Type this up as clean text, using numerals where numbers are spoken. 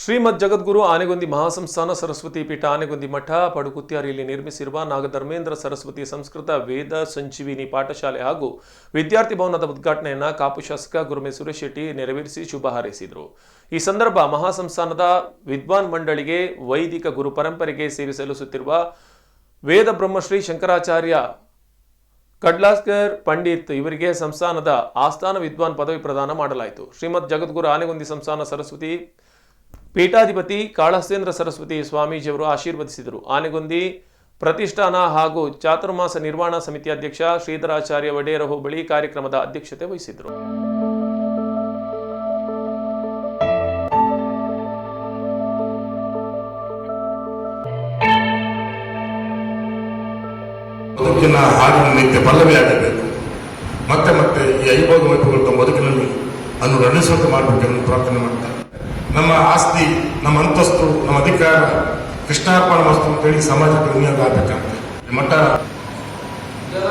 ಶ್ರೀಮದ್ ಜಗದ್ಗುರು ಆನೆಗೊಂದಿ ಮಹಾಸಂಸ್ಥಾನ ಸರಸ್ವತಿ ಪೀಠ ಆನೆಗೊಂದಿ ಮಠ ಪಡುಕುತ್ಯಾರಿಯಲ್ಲಿ ನಿರ್ಮಿಸಿರುವ ನಾಗಧರ್ಮೇಂದ್ರ ಸರಸ್ವತಿ ಸಂಸ್ಕೃತ ವೇದ ಸಂಜೀವಿನಿ ಪಾಠಶಾಲೆ ಹಾಗೂ ವಿದ್ಯಾರ್ಥಿ ಭವನದ ಉದ್ಘಾಟನೆಯನ್ನು ಕಾಪು ಶಾಸಕ ಗುರುಮೆ ಸುರೇಶ್ ಶೆಟ್ಟಿ ನೆರವೇರಿಸಿ ಶುಭ ಹಾರೈಸಿದರು. ಈ ಸಂದರ್ಭ ಮಹಾಸಂಸ್ಥಾನದ ವಿದ್ವಾನ್ ಮಂಡಳಿಗೆ ವೈದಿಕ ಗುರು ಪರಂಪರೆಗೆ ಸೇವೆ ಸಲ್ಲಿಸುತ್ತಿರುವ ವೇದ ಬ್ರಹ್ಮಶ್ರೀ ಶಂಕರಾಚಾರ್ಯ ಕಡ್ಲಾಸ್ಕರ್ ಪಂಡಿತ್ ಇವರಿಗೆ ಸಂಸ್ಥಾನದ ಆಸ್ಥಾನ ವಿದ್ವಾನ್ ಪದವಿ ಪ್ರದಾನ ಮಾಡಲಾಯಿತು. ಶ್ರೀಮದ್ ಜಗದ್ಗುರು ಆನೆಗೊಂದಿ ಸಂಸ್ಥಾನ ಸರಸ್ವತಿ ಪೀಠಾಧಿಪತಿ ಕಾಳಹಸ್ತೇಂದ್ರ ಸರಸ್ವತಿ ಸ್ವಾಮೀಜಿಯವರು ಆಶೀರ್ವದಿಸಿದರು. ಆನೆಗೊಂದಿ ಪ್ರತಿಷ್ಠಾನ ಹಾಗೂ ಚಾತುರ್ಮಾಸ ನಿರ್ವಹಣಾ ಸಮಿತಿ ಅಧ್ಯಕ್ಷ ಶ್ರೀಧರಾಚಾರ್ಯ ವಡೇರ ಹೋಬಳಿ ಕಾರ್ಯಕ್ರಮದ ಅಧ್ಯಕ್ಷತೆ ವಹಿಸಿದರು. ಬದುಕಿನ ಹಾಡಿನ ನಿತ್ಯ ಪಲ್ಲವಿಯಾಗಬೇಕು. ಮತ್ತೆ ಮತ್ತೆ ಈ ಐಭೋಗ ವೈಭವಗಳ ಬದುಕಿನಲ್ಲಿ ಅನ್ನು ರಣಸುವಂತೆ ಮಾಡಬೇಕೆಂದು ಪ್ರಾರ್ಥನೆ ಮಾಡ್ತಾರೆ. ನಮ್ಮ ಆಸ್ತಿ, ನಮ್ಮ ಅಂತಸ್ತು, ನಮ್ಮ ಅಧಿಕಾರ ಕೃಷ್ಣಾರ್ಪಣ ವಸ್ತು ಅಂತೇಳಿ ಸಮಾಜಕ್ಕೆ ವಿನಿಯೋಗ ಆಗಬೇಕಂತೆ ಮಠ ಜನ